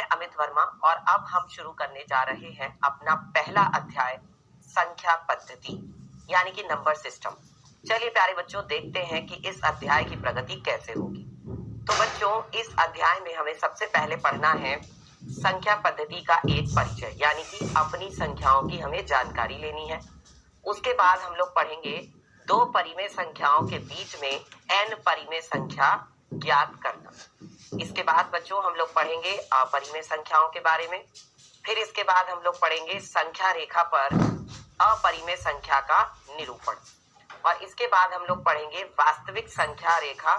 अमित वर्मा और अब हम शुरू करने जा रहे हैं अपना पहला अध्याय संख्या पद्धति यानी कि नंबर सिस्टम। चलिए प्यारे बच्चों देखते हैं कि इस अध्याय की प्रगति कैसे होगी। तो बच्चों इस अध्याय में हमें सबसे पहले पढ़ना है संख्या पद्धति का एक परिचय यानी कि अपनी संख्याओं की हमें जानकारी लेनी है। उसके बाद हम लोग पढ़ेंगे दो परिमेय संख्याओं के बीच में n परिमेय संख्या ज्ञात करना। इसके बाद बच्चों हम लोग पढ़ेंगे अपरिमेय संख्याओं के बारे में। फिर इसके बाद हम लोग पढ़ेंगे संख्या रेखा पर अपरिमेय संख्या का निरूपण और इसके बाद हम लोग पढ़ेंगे वास्तविक संख्या रेखा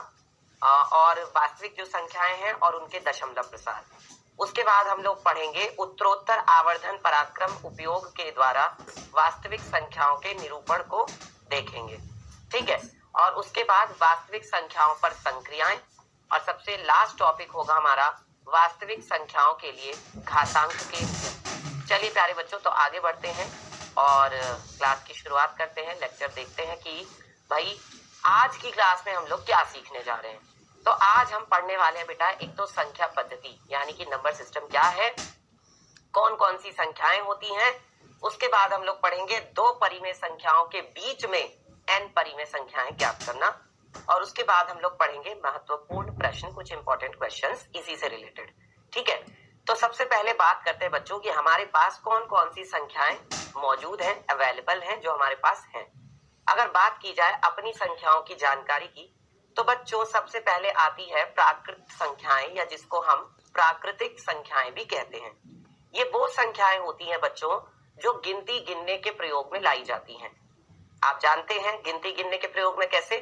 और वास्तविक जो संख्याएं हैं और उनके दशमलव प्रसार। उसके बाद हम लोग पढ़ेंगे उत्तरोत्तर आवर्धन पराक्रम उपयोग के द्वारा वास्तविक संख्याओं के निरूपण को देखेंगे, ठीक है। और उसके बाद वास्तविक संख्याओं पर संक्रियाएं और सबसे लास्ट टॉपिक होगा हमारा वास्तविक संख्याओं के लिए घातांक के। चलिए प्यारे बच्चों तो आगे बढ़ते हैं और क्लास की शुरुआत करते हैं। लेक्चर देखते हैं कि भाई आज की क्लास में हम लोग क्या सीखने जा रहे हैं। तो आज हम पढ़ने वाले हैं बेटा एक तो संख्या पद्धति यानी कि नंबर सिस्टम क्या है, कौन कौन सी संख्याएं होती हैं। उसके बाद हम लोग पढ़ेंगे दो परिमेय संख्याओं के बीच में n परिमेय संख्याएं ज्ञात करना और उसके बाद हम लोग पढ़ेंगे महत्वपूर्ण प्रश्न, कुछ इंपॉर्टेंट क्वेश्चंस इसी से रिलेटेड, ठीक है। तो सबसे पहले बात करते हैं बच्चों कि हमारे पास कौन कौन सी संख्याएं मौजूद हैं, अवेलेबल हैं, जो हमारे पास हैं। अगर बात की जाए अपनी संख्याओं की जानकारी की तो बच्चों सबसे पहले आती है प्राकृत संख्याएं या जिसको हम प्राकृतिक संख्याएं भी कहते हैं। ये वो संख्याएं होती हैं बच्चों जो गिनती गिनने के प्रयोग में लाई जाती हैं। आप जानते हैं गिनती गिनने के प्रयोग में कैसे,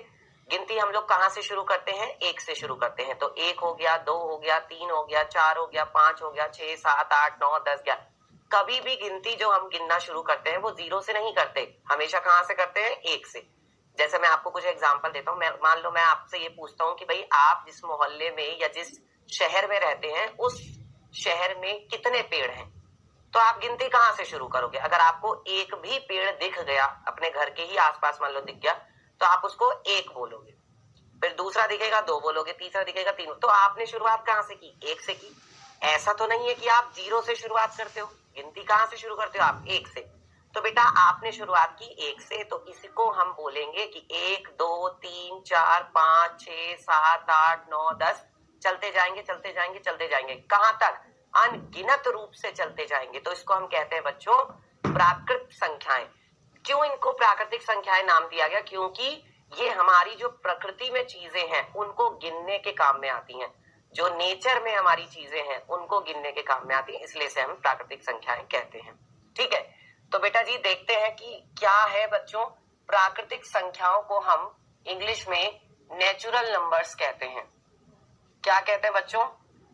गिनती हम लोग कहां से शुरू करते हैं, एक से शुरू करते हैं। तो एक हो गया, दो हो गया, तीन हो गया, चार हो गया, पांच हो गया, 6, 7, 8, 9, 10, 11। कभी भी गिनती जो हम गिनना शुरू करते हैं वो 0 से नहीं करते, हमेशा कहां से करते हैं, 1 से। जैसे मैं आपको कुछ एग्जांपल देता हूँ। मान लो मैं आपसे ये पूछता हूँ कि भाई आप जिस मोहल्ले में या जिस शहर में रहते हैं उस शहर में कितने पेड़ हैं, तो आप गिनती कहां से शुरू करोगे। अगर आपको एक भी पेड़ दिख गया, अपने घर के ही आसपास मान लो दिख गया, तो आप उसको 1 बोलोगे, फिर दूसरा दिखेगा 2 बोलोगे, तीसरा दिखेगा 3। तो आपने शुरुआत कहां से की, 1 से की। ऐसा तो नहीं है कि आप 0 से शुरुआत करते हो, गिनती कहां से शुरू करते हो आप, 1 से। तो बेटा आपने शुरुआत की 1 से, तो इसको हम बोलेंगे कि 1, 2, 3, 4, 5, 6, 7, 8, 9, 10 चलते जाएंगे चलते जाएंगे चलते जाएंगे, कहां तक, अनगिनत रूप से चलते जाएंगे। तो इसको हम कहते हैं बच्चों प्राकृत संख्याएं। क्यों इनको प्राकृतिक संख्याएं नाम दिया गया, क्योंकि ये हमारी जो प्रकृति में चीजें हैं उनको गिनने के काम में आती हैं, जो नेचर में हमारी चीजें हैं उनको गिनने के काम में आती है, इसलिए से हम प्राकृतिक संख्याएं कहते हैं, ठीक है। तो बेटा जी देखते हैं कि क्या है बच्चों, प्राकृतिक संख्याओं को हम इंग्लिश में नेचुरल नंबर्स कहते हैं। क्या कहते हैं बच्चों,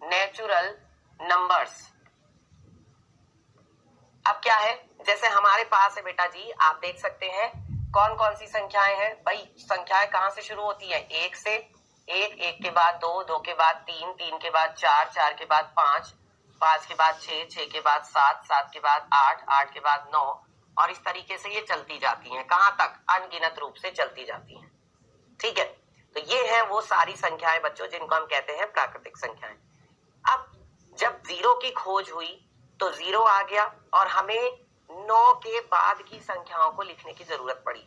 नेचुरल नंबर्स। अब क्या है, जैसे हमारे पास है बेटा जी, आप देख सकते हैं कौन कौन सी संख्याएं हैं। भाई संख्याएं कहां से शुरू होती है, 1 से। 1, 1 के बाद 2, 2 के बाद 3, 3 के बाद 4, 4 के बाद 5, 5 के बाद 6, 6 के बाद 7, 7 के बाद 8, 8 के बाद 9 और इस तरीके से ये चलती जाती हैं, कहां तक, अनगिनत रूप से चलती जाती हैं, ठीक है। तो ये है वो सारी संख्याएं बच्चों जिनको हम कहते हैं प्राकृतिक संख्याएं। अब जब 0 की खोज हुई तो 0 आ गया और हमें 9 के बाद की संख्याओं को लिखने की जरूरत पड़ी।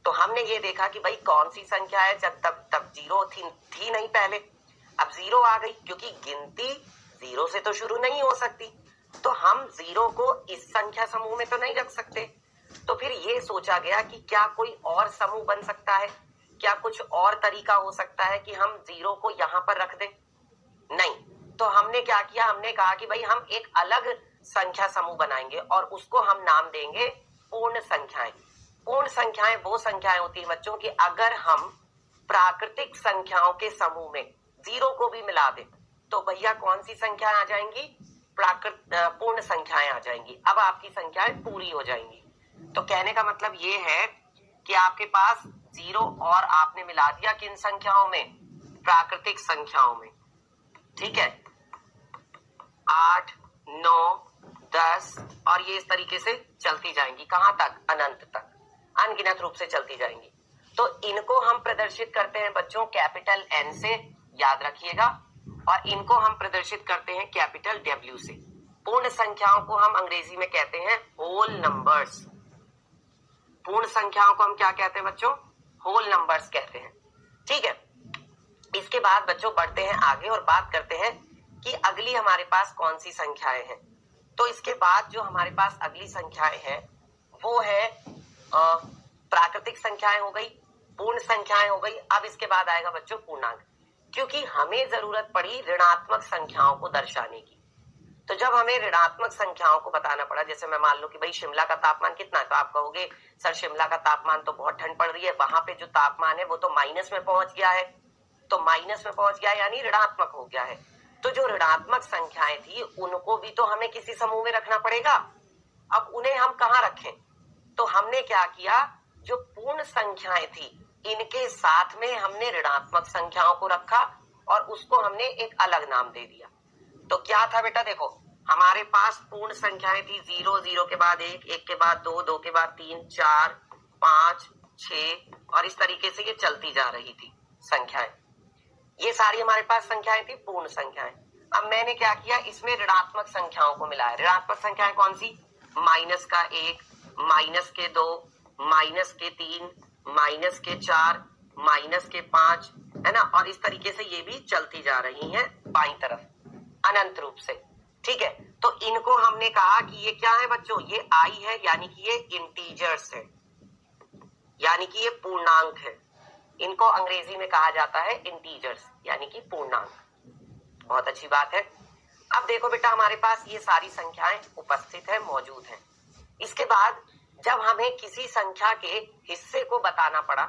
तो हमने ये देखा कि भाई कौन सी संख्या है, जब तब 0 थी नहीं पहले, अब 0 आ गई, क्योंकि गिनती 0 से तो शुरू नहीं हो सकती, तो हम 0 को इस संख्या समूह में तो नहीं रख सकते। तो फिर ये सोचा गया कि क्या कोई और समूह बन सकता है, क्या कुछ और तरीका हो सकता है कि हम 0 को यहाँ पर रख दें। नहीं, तो हमने क्या किया, हमने कहा कि भाई हम एक अलग संख्या समूह बनाएंगे और उसको हम नाम देंगे पूर्ण संख्याएं। पूर्ण संख्याएं वो संख्याएं होती है बच्चों कि अगर हम प्राकृतिक संख्याओं के समूह में 0 को भी मिला दें तो भैया कौन सी संख्याएं आ जाएंगी, पूर्ण संख्याएं आ जाएंगी। अब आपकी संख्याएं पूरी हो जाएंगी। तो कहने का मतलब ये है कि आपके पास 0 और आपने मिला दिया किन संख्याओं में, प्राकृतिक संख्याओं में, ठीक है। 8, 9, 10 और ये इस तरीके से चलती जाएंगी, कहां तक, अनंत तक, अनगिनत रूप से चलती जाएंगी। तो इनको हम प्रदर्शित करते हैं बच्चों कैपिटल N से, याद रखिएगा। और इनको हम प्रदर्शित करते हैं कैपिटल W से। पूर्ण संख्याओं को हम अंग्रेजी में कहते हैं होल नंबर्स। पूर्ण संख्याओं को हम क्या कहते हैं बच्चों? होल नंबर्स कहते हैं। ठीक है, इसके बाद बच्चों बढ़ते हैं आगे और बात करते हैं कि अगली हमारे पास कौन सी संख्याएं हैं। तो इसके बाद जो हमारे पास अगली संख्याएं हैं वो है प्राकृतिक संख्याएं हो गई, पूर्ण संख्याएं हो गई। अब इसके बाद आएगा बच्चों पूर्णांक, क्योंकि हमें जरूरत पड़ी ऋणात्मक संख्याओं को दर्शाने की। तो जब हमें ऋणात्मक संख्याओं को बताना पड़ा, जैसे मैं मान लो कि भाई शिमला का तापमान कितना है, तो आप कहोगे सर शिमला का तापमान तो बहुत ठंड पड़ रही है, वहां पे जो तापमान है वो तो माइनस में पहुंच गया है। तो माइनस में पहुंच गया यानी ऋणात्मक हो गया है। तो जो ऋणात्मक संख्याएं थी उनको भी तो हमें किसी समूह में रखना पड़ेगा। अब उन्हें हम कहाँ रखें? तो हमने क्या किया, जो पूर्ण संख्याएं थी इनके साथ में हमने ऋणात्मक संख्याओं को रखा और उसको हमने एक अलग नाम दे दिया। तो क्या था बेटा, देखो हमारे पास पूर्ण संख्याएं थी 0, 0 के बाद 1, 1 के बाद 2, 2 के बाद 3, 4, 5, 6 और इस तरीके से ये चलती जा रही थी संख्याएं। ये सारी हमारे पास संख्याएं थी पूर्ण संख्याएं। अब मैंने क्या किया, इसमें ऋणात्मक संख्याओं को मिलाया। ऋणात्मक संख्याएं कौन सी? माइनस का 1, माइनस के 2, माइनस के 3, माइनस के 4, माइनस के 5, है ना। और इस तरीके से ये भी चलती जा रही हैं बाईं तरफ अनंत रूप से। ठीक है, तो इनको हमने कहा कि ये क्या है बच्चों, ये आई है, यानी कि ये इंटीजर्स है, यानी कि ये पूर्णांक है। इनको अंग्रेजी में कहा जाता है इंटीजर्स, यानी कि पूर्णांक। बहुत अच्छी बात है। अब देखो बेटा, हमारे पास ये सारी संख्याएं उपस्थित है, मौजूद हैं। इसके बाद जब हमें किसी संख्या के हिस्से को बताना पड़ा,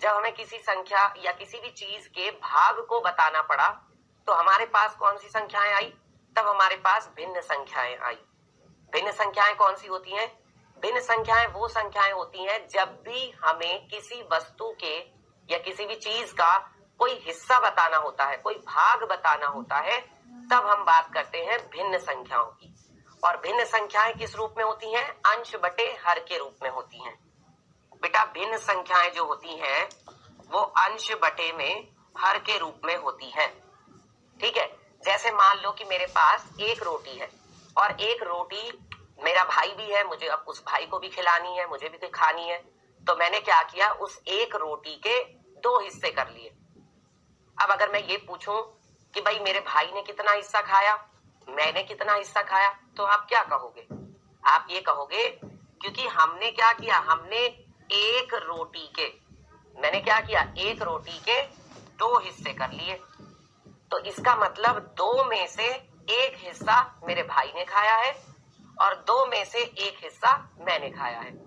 जब हमें किसी संख्या या किसी भी चीज के भाग को बताना पड़ा, तो हमारे पास कौन सी संख्याएं आई? तब हमारे पास भिन्न संख्याएं आई। भिन्न संख्याएं कौन सी होती हैं? भिन्न संख्याएं वो संख्याएं होती हैं जब भी हमें किसी वस्तु के या किसी भी चीज का कोई हिस्सा बताना होता है, कोई भाग बताना होता है, तब हम बात करते हैं भिन्न संख्याओं की। और भिन्न संख्याएं किस रूप में होती हैं? अंश बटे हर के रूप में होती हैं। बेटा भिन्न संख्याएं जो होती हैं वो अंश बटे में हर के रूप में होती हैं। ठीक है, जैसे मान लो कि मेरे पास एक रोटी है और एक रोटी मेरा भाई भी है, मुझे अब उस भाई को भी खिलानी है, मुझे भी खानी है। तो मैंने क्या किया, उस एक रोटी के 2 हिस्से कर लिए। अब अगर मैं ये पूछूं कि भाई मेरे भाई ने कितना हिस्सा खाया, मैंने कितना हिस्सा खाया, तो आप क्या कहोगे? आप ये कहोगे क्योंकि हमने क्या किया, हमने एक रोटी के, मैंने क्या किया, एक रोटी के 2 हिस्से कर लिए। तो इसका मतलब 2 में से 1 हिस्सा मेरे भाई ने खाया है और 2 में से 1 हिस्सा मैंने खाया है।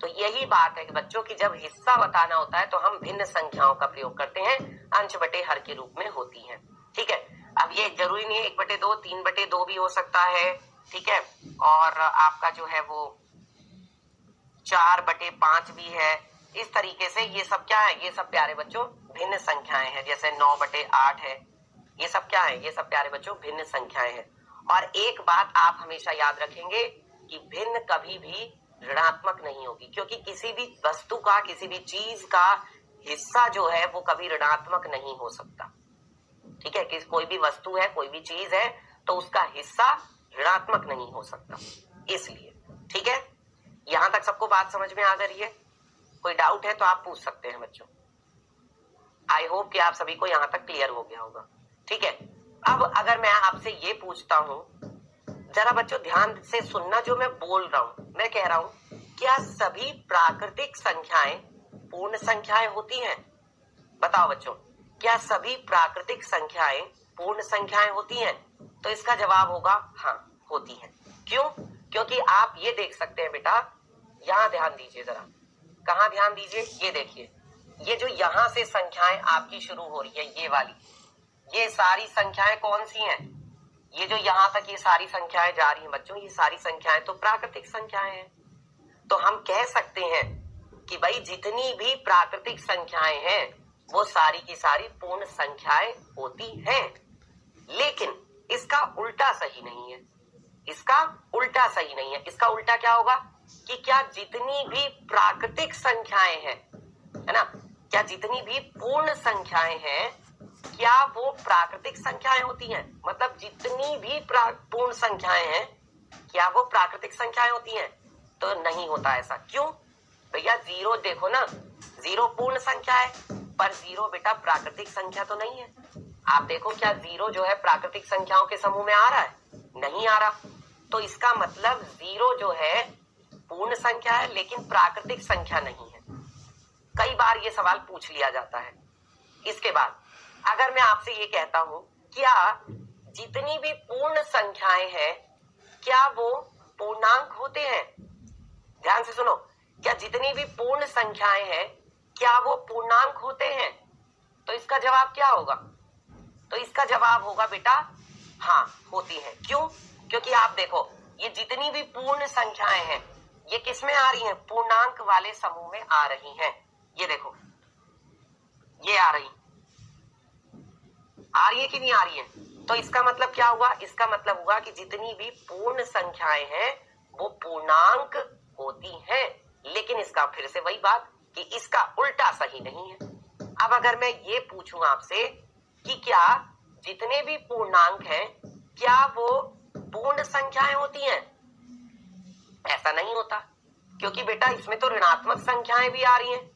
तो यही बात है कि बच्चों की जब हिस्सा बताना होता है तो हम भिन्न संख्याओं का प्रयोग करते हैं, अंश बटे हर के रूप में होती हैं। ठीक है, अब ये जरूरी नहीं है 1/2, 3/2 भी हो सकता है। ठीक है, और आपका जो है वो 4/5 भी है। इस तरीके से ये सब क्या है, ये सब प्यारे बच्चों भिन्न संख्याएं हैं। जैसे 9/8 है, ये सब क्या है, ये सब प्यारे बच्चों भिन्न संख्याएं हैं। और एक बात आप हमेशा याद रखेंगे कि भिन्न कभी भी ऋणात्मक नहीं होगी, क्योंकि किसी भी वस्तु का, किसी भी चीज का हिस्सा जो है वो कभी ऋणात्मक नहीं हो सकता। ठीक है, कि कोई भी वस्तु है, कोई भी चीज है, तो उसका हिस्सा ऋणात्मक नहीं हो सकता, इसलिए। ठीक है, यहां तक सबको बात समझ में आ गई है? कोई डाउट है तो आप पूछ सकते हैं बच्चों। आई होप कि आप सभी को यहां तक क्लियर हो गया होगा। ठीक है, अब अगर मैं आपसे ये पूछता हूं, जरा बच्चों ध्यान से सुनना जो मैं बोल रहा हूं। मैं कह रहा हूं, क्या सभी प्राकृतिक संख्याएं पूर्ण संख्याएं होती हैं? बताओ बच्चों, क्या सभी प्राकृतिक संख्याएं पूर्ण संख्याएं होती हैं? तो इसका जवाब होगा हाँ, होती हैं। क्यों? क्योंकि आप ये देख सकते हैं बेटा, यहां ध्यान दीजिए जरा। कहां ध्यान दीजिए? ये देखिए, ये जो यहां से संख्याएं आपकी शुरू हो रही है, ये वाली, ये सारी संख्याएं कौन सी हैं? ये जो यहां तक ये सारी संख्याएं जा रही हैं बच्चों, ये सारी संख्याएं तो प्राकृतिक संख्याएं हैं। तो हम कह सकते हैं कि भाई जितनी भी प्राकृतिक संख्याएं हैं वो सारी की सारी पूर्ण संख्याएं होती हैं। लेकिन इसका उल्टा सही नहीं है, इसका उल्टा सही नहीं है। इसका उल्टा क्या होगा कि क्या जितनी भी प्राकृतिक संख्याएं हैं, है ना, क्या जितनी भी पूर्ण संख्याएं हैं क्या वो प्राकृतिक संख्याएं होती हैं? मतलब जितनी भी पूर्ण संख्याएं हैं, क्या वो प्राकृतिक संख्याएं होती हैं? तो नहीं होता ऐसा। क्यों? भैया जीरो देखो ना, जीरो पूर्ण संख्या है, पर जीरो बेटा प्राकृतिक संख्या तो नहीं है। आप देखो, क्या जीरो जो है प्राकृतिक संख्याओं के समूह में आ रहा है? नहीं आ रहा। तो इसका मतलब जीरो जो है पूर्ण संख्या है, लेकिन प्राकृतिक संख्या नहीं है। कई बार ये सवाल पूछ लिया जाता है। इसके बाद अगर मैं आपसे ये कहता हूं, क्या जितनी भी पूर्ण संख्याएं हैं, क्या वो पूर्णांक होते हैं? ध्यान से सुनो, क्या जितनी भी पूर्ण संख्याएं हैं, क्या वो पूर्णांक होते हैं? तो इसका जवाब क्या होगा? तो इसका जवाब होगा बेटा हाँ, होती हैं। क्यों? क्योंकि आप देखो, ये जितनी भी पूर्ण संख्याएं हैं, ये किस में आ रही हैं? पूर्णांक वाले समूह में आ रही हैं। ये देखो, ये आ रही है कि नहीं आ रही है? तो इसका मतलब क्या हुआ? इसका मतलब हुआ कि जितनी भी पूर्ण संख्याएं हैं वो पूर्णांक होती हैं। लेकिन इसका फिर से वही बात कि इसका उल्टा सही नहीं है। अब अगर मैं ये पूछूं आपसे कि क्या जितने भी पूर्णांक हैं, क्या वो पूर्ण संख्याएं होती हैं? ऐसा नहीं होता, क्योंकि बेटा इसमें तो ऋणात्मक संख्याएं भी आ रही हैं,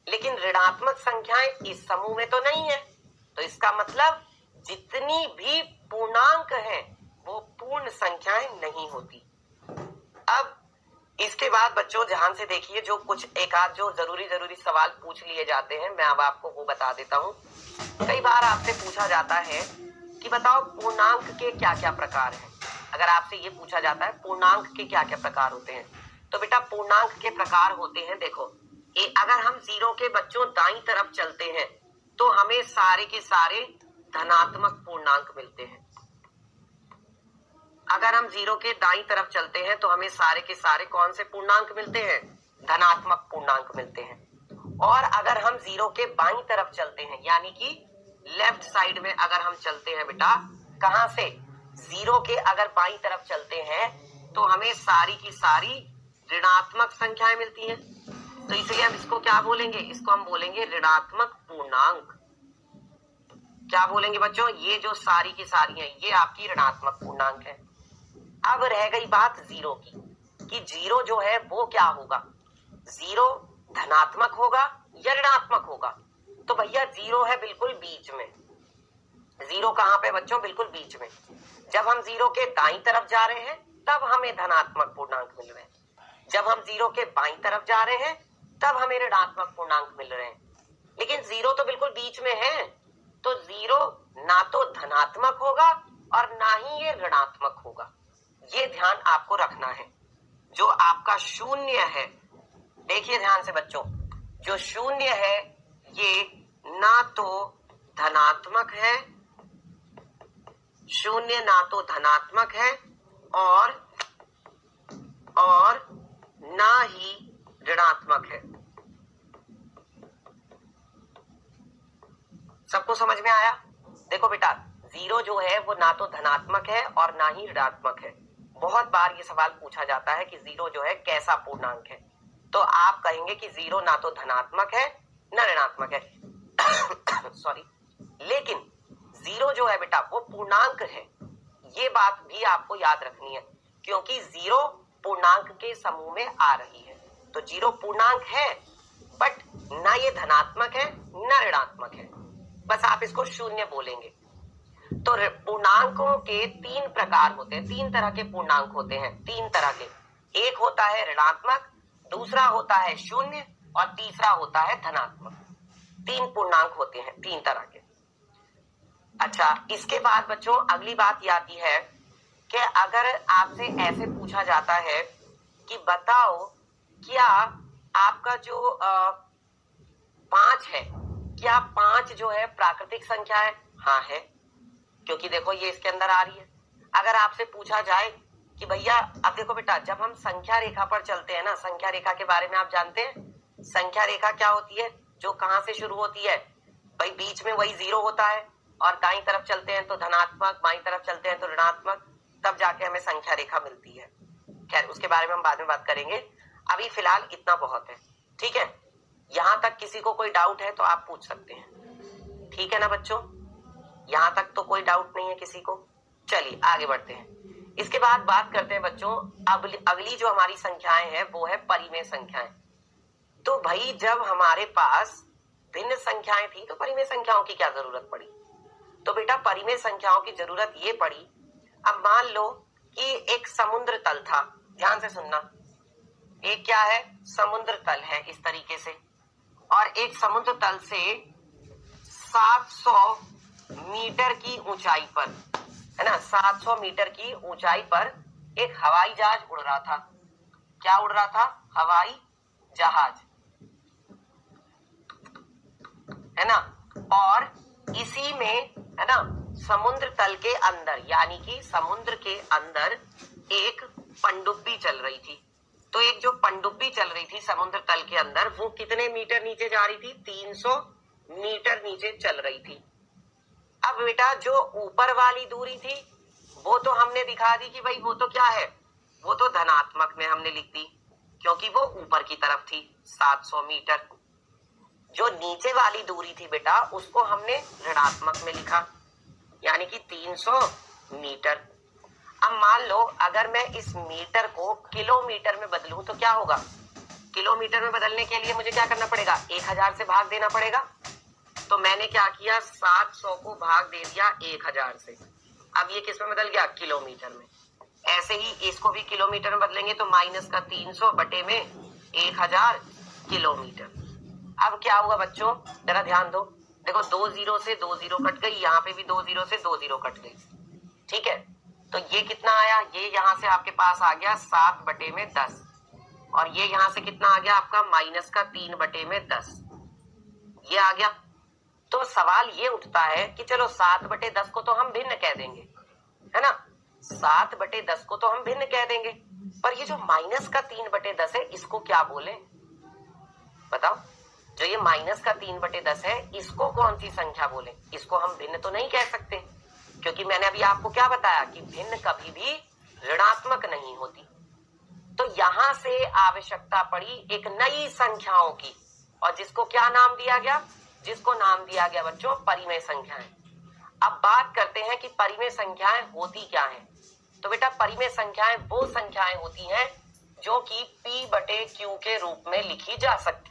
लेकिन ऋणात्मक संख्याएं इस समूह में तो नहीं है। तो इसका मतलब जितनी भी पूर्णांक हैं वो पूर्ण संख्याएं नहीं होती। अब इसके बाद बच्चों ध्यान से देखिए, जो कुछ एक आध जो जरूरी सवाल पूछ लिए जाते हैं, मैं अब आपको वो बता देता हूँ। कई बार आपसे पूछा जाता है कि बताओ पूर्णांक के क्या क्या प्रकार हैं। अगर आपसे ये पूछा जाता है पूर्णांक के क्या क्या प्रकार होते हैं, तो बेटा पूर्णांक के प्रकार होते हैं, देखो अगर हम जीरो के बच्चों दाईं तरफ चलते हैं तो हमें सारे के सारे धनात्मक पूर्णांक मिलते हैं। अगर हम जीरो के दाईं तरफ चलते हैं तो हमें सारे के सारे कौन से पूर्णांक मिलते हैं? धनात्मक पूर्णांक मिलते हैं। और अगर हम जीरो के बाईं तरफ चलते हैं, यानी कि लेफ्ट साइड में अगर हम चलते हैं बेटा, कहां से? जीरो के अगर बाईं तरफ चलते हैं तो हमें सारी की सारी ऋणात्मक संख्याएं मिलती हैं। तो इसलिए हम इसको क्या बोलेंगे? इसको हम बोलेंगे ऋणात्मक पूर्णांक। क्या बोलेंगे बच्चों? ये जो सारी की सारी हैं, ये आपकी ऋणात्मक पूर्णांक है। अब रह गई बात जीरो की, कि जीरो जो है वो क्या होगा? जीरो धनात्मक होगा या ऋणात्मक होगा? तो भैया जीरो है बिल्कुल बीच में। जीरो कहां पे बच्चों? बिल्कुल बीच में। जब हम जीरो के दाईं तरफ जा रहे हैं तब हमें धनात्मक पूर्णांक मिल रहे हैं, जब हम जीरो के बाईं तरफ जा रहे हैं तब हमें ऋणात्मक पूर्णांक मिल रहे हैं। लेकिन जीरो तो बिल्कुल बीच में है, तो जीरो ना तो धनात्मक होगा और ना ही ये ऋणात्मक होगा। ये ध्यान आपको रखना है। जो आपका शून्य है, देखिए ध्यान से बच्चों, जो शून्य है ये ना तो धनात्मक है, शून्य ना तो धनात्मक है और ना ही ऋणात्मक है। सबको समझ में आया? देखो बेटा, जीरो जो है वो ना तो धनात्मक है और ना ही ऋणात्मक है। बहुत बार ये सवाल पूछा जाता है कि जीरो जो है कैसा पूर्णांक है, तो आप कहेंगे कि जीरो ना तो धनात्मक है ना ऋणात्मक है सॉरी, लेकिन जीरो जो है बेटा वो पूर्णांक है। ये बात भी आपको याद रखनी है, क्योंकि जीरो पूर्णांक के समूह में आ रही है। तो जीरो पूर्णांक है, बट ना ये धनात्मक है ना ऋणात्मक है, बस आप इसको शून्य बोलेंगे। तो पूर्णांकों के तीन प्रकार होते हैं, तीन तरह के पूर्णांक होते हैं, तीन तरह के। एक होता है ऋणात्मक, दूसरा होता है शून्य और तीसरा होता है धनात्मक। तीन पूर्णांक होते हैं, तीन तरह के। अच्छा, इसके बाद बच्चों अगली बात ये आती है कि अगर आपसे ऐसे पूछा जाता है कि बताओ क्या आपका जो 5 है, क्या 5 जो है प्राकृतिक संख्या है? हाँ है, क्योंकि देखो ये इसके अंदर आ रही है। अगर आपसे पूछा जाए कि भैया, अब देखो बेटा, जब हम संख्या रेखा पर चलते हैं ना, संख्या रेखा के बारे में आप जानते हैं? संख्या रेखा क्या होती है? जो कहां से शुरू होती है भाई? बीच में वही जीरो होता है, और दाईं तरफ चलते हैं तो धनात्मक, बाईं तरफ चलते हैं तो ऋणात्मक, तब जाके हमें संख्या रेखा मिलती है। खैर, उसके बारे में हम बाद में बात करेंगे, अभी फिलहाल इतना बहुत है। ठीक है, यहां तक किसी को कोई डाउट है तो आप पूछ सकते हैं। ठीक है ना बच्चों, यहाँ तक तो कोई डाउट नहीं है किसी को। चलिए आगे बढ़ते हैं। इसके बाद बात करते हैं बच्चों, अगली जो हमारी संख्याएं हैं वो है परिमेय संख्याएं। तो भाई जब हमारे पास भिन्न संख्याएं थी तो परिमेय संख्याओं की क्या जरूरत पड़ी? तो बेटा परिमेय संख्याओं की जरूरत ये पड़ी, अब मान लो कि एक समुद्र तल था, ध्यान से सुनना, एक क्या है, समुद्र तल है इस तरीके से, और एक समुद्र तल से 700 मीटर की ऊंचाई पर, है ना, 700 मीटर की ऊंचाई पर एक हवाई जहाज उड़ रहा था। क्या उड़ रहा था? हवाई जहाज, है ना। और इसी में, है ना, समुद्र तल के अंदर, यानी कि समुद्र के अंदर एक पनडुब्बी चल रही थी। तो एक जो पनडुब्बी चल रही थी समुद्र तल के अंदर, वो कितने मीटर नीचे जा रही थी? 300 मीटर नीचे चल रही थी। अब बेटा जो ऊपर वाली दूरी थी वो तो हमने दिखा दी कि भाई वो तो क्या है, वो तो धनात्मक में हमने लिख दी क्योंकि वो ऊपर की तरफ थी 700 मीटर। जो नीचे वाली दूरी थी बेटा उसको हमने ऋणात्मक में लिखा, यानी कि 300 मीटर। अब मान लो अगर मैं इस मीटर को किलोमीटर में बदलूं तो क्या होगा? किलोमीटर में बदलने के लिए मुझे क्या करना पड़ेगा? 1000 से भाग देना पड़ेगा। तो मैंने क्या किया, 700 को भाग दे दिया 1000 से। अब ये किस में बदल गया? किलोमीटर में। ऐसे ही इसको भी किलोमीटर में बदलेंगे तो माइनस का 300 बटे में 1000 किलोमीटर। अब क्या हुआ बच्चों, जरा ध्यान दो, देखो 2 जीरो से 2 जीरो कट गई, यहाँ पे भी 2 जीरो से 2 जीरो कट गई, ठीक है। तो ये कितना आया? ये यहाँ से आपके पास आ गया 7 बटे में 10, और ये यहाँ से कितना आ गया आपका? माइनस का 3 बटे में 10, ये आ गया। तो सवाल ये उठता है कि चलो 7 बटे 10 को तो हम भिन्न कह देंगे, है ना, 7 बटे 10 को तो हम भिन्न कह देंगे, पर ये जो माइनस का 3 बटे 10 है इसको क्या बोले बताओ? जो ये माइनस का 3 बटे 10 है इसको कौन सी संख्या बोले? इसको हम भिन्न तो नहीं कह सकते, क्योंकि मैंने अभी आपको क्या बताया कि भिन्न कभी भी ऋणात्मक नहीं होती। तो यहां से आवश्यकता पड़ी एक नई संख्याओं की, और जिसको क्या नाम दिया गया? जिसको नाम दिया गया बच्चों परिमेय संख्याएं। अब बात करते हैं कि परिमेय संख्याएं होती क्या हैं। तो बेटा परिमेय संख्याएं वो संख्याएं होती हैं जो कि P बटे Q के रूप में लिखी जा सकती,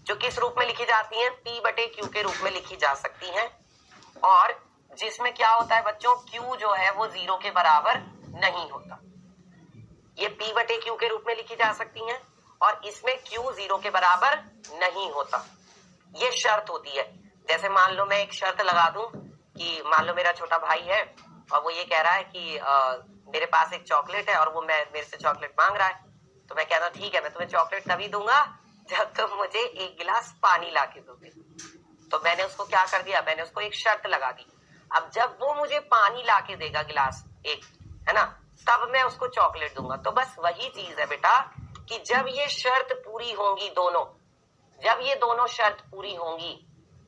जो किस रूप में लिखी जाती हैं? P बटे Q के रूप में लिखी जा सकती हैं, और जिसमें क्या होता है बच्चों, Q जो है वो 0 के बराबर नहीं होता। ये P बटे Q के रूप में लिखी जा सकती हैं और इसमें Q 0 के बराबर नहीं होता। ये शर्त होती है। जैसे मान लो मैं एक शर्त लगा दूं कि मान लो मेरा छोटा भाई है और वो ये कह रहा है कि मेरे पास एक चॉकलेट है और वो मेरे से चॉकलेट मांग रहा है, तो मैं कहता हूँ ठीक है मैं तुम्हें चॉकलेट तभी दूंगा जब तुम मुझे एक गिलास पानी ला के दोगे। तो मैंने उसको क्या कर दिया, मैंने उसको एक शर्त लगा दी। अब जब वो मुझे पानी ला के देगा गिलास एक, है ना, तब मैं उसको चॉकलेट दूंगा। तो बस वही चीज है बेटा कि जब ये शर्त पूरी होंगी दोनों, जब ये दोनों शर्त पूरी होंगी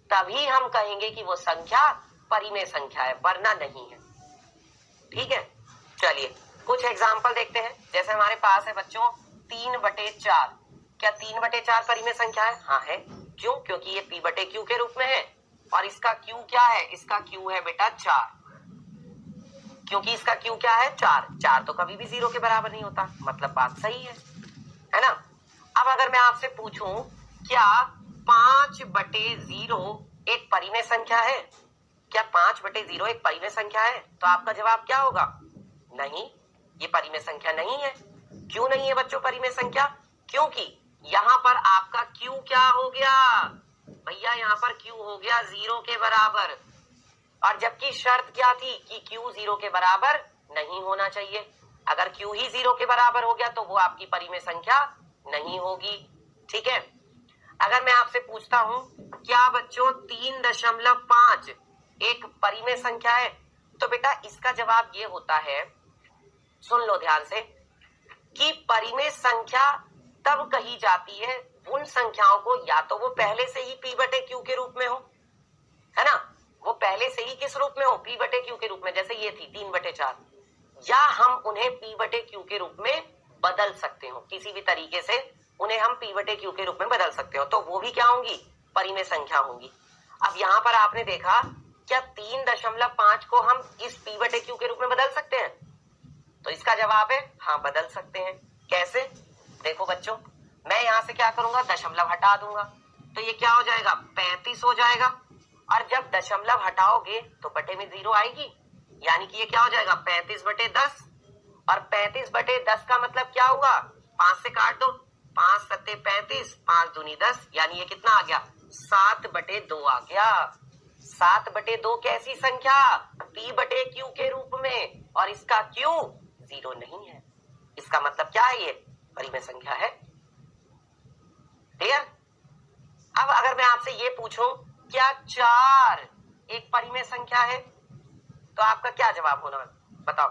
तभी हम कहेंगे कि वो संख्या परिमेय संख्या है, वरना नहीं है। ठीक है, चलिए कुछ एग्जाम्पल देखते हैं। जैसे हमारे पास है बच्चों 3/4। क्या 3/4 परिमेय संख्या है? हाँ है। क्यों? क्योंकि ये P बटे Q के रूप में है और इसका Q क्या है? इसका Q है बेटा 4, क्योंकि इसका Q क्या है? 4। 4 तो कभी भी 0 के बराबर नहीं होता, मतलब बात सही है ना। अब अगर मैं आपसे पूछूं क्या 5/0 एक परिमेय संख्या है? क्या 5/0 एक परिमेय संख्या है? तो आपका जवाब क्या होगा? नहीं, ये परिमेय संख्या नहीं है। क्यों नहीं है बच्चों परिमेय संख्या? क्योंकि यहाँ पर आपका Q क्या हो गया भैया? यहाँ पर Q हो गया 0 के बराबर, और जबकि शर्त क्या थी कि Q 0 के बराबर नहीं होना चाहिए। अगर Q ही 0 के बराबर हो गया तो वो आपकी परिमेय संख्या नहीं होगी। ठीक है, अगर मैं आपसे पूछता हूं क्या बच्चों 3.5 एक परिमेय संख्या है? तो बेटा इसका जवाब ये होता है, सुन लो ध्यान से, कि परिमेय संख्या तब कही जाती है उन संख्याओं को या तो वो पहले से ही P बटे Q के रूप में हो, है ना, वो पहले से ही किस रूप में हो? P बटे Q के रूप में। जैसे ये थी 3/4, या हम उन्हें P बटे Q के रूप में बदल सकते हो, किसी भी तरीके से उन्हें हम P बटे Q के रूप में बदल सकते हो, तो वो भी क्या होंगी? परिमेय संख्या होंगी। अब यहाँ पर आपने देखा, क्या 3.5 को हम इस P बटे Q के रूप में बदल सकते हैं? तो इसका जवाब है हाँ, बदल सकते हैं। कैसे? देखो बच्चों, मैं यहाँ से क्या करूंगा, दशमलव हटा दूंगा, तो ये क्या हो जाएगा, 35 हो जाएगा। और जब दशमलव हटाओगे तो बटे में 0 आएगी, यानी कि ये क्या हो जाएगा, 35/10। और 35/10 का मतलब क्या हुआ, 5 से काट दो, 5 सत्ते 35, 5 दूनी 10, यानी ये कितना आ गया, 7/2 आ गया। 7/2 कैसी संख्या, P बटे Q के रूप में, और इसका Q 0 नहीं है। इसका मतलब क्या है, ये परिमेय संख्या है। क्लियर? अब अगर मैं आपसे ये पूछूं, क्या 4 एक परिमेय संख्या है, तो आपका क्या जवाब होना, बताओ।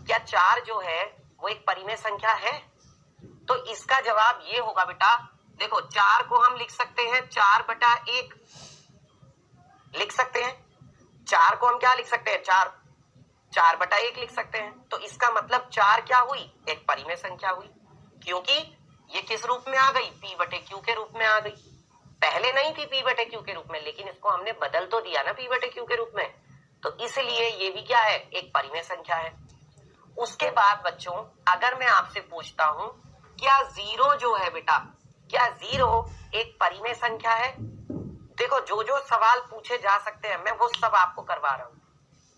क्या 4 जो है वो एक परिमेय संख्या है? तो इसका जवाब ये होगा बेटा, देखो 4 को हम लिख सकते हैं 4/1 लिख सकते हैं। 4 को हम क्या लिख सकते हैं, 4/1 लिख सकते हैं। तो इसका मतलब 4 क्या हुई, एक परिमेय संख्या हुई, क्योंकि ये किस रूप में आ गई, P बटे Q के रूप में आ गई। पहले नहीं थी P बटे Q के रूप में, लेकिन इसको हमने बदल तो दिया ना P बटे Q के रूप में, तो इसलिए ये भी क्या है, एक परिमेय संख्या है। उसके बाद बच्चों, अगर मैं आपसे पूछता हूं, क्या 0 जो है बेटा, क्या 0 एक परिमेय संख्या है? देखो, जो जो सवाल पूछे जा सकते हैं मैं वो सब आपको करवा रहा हूं।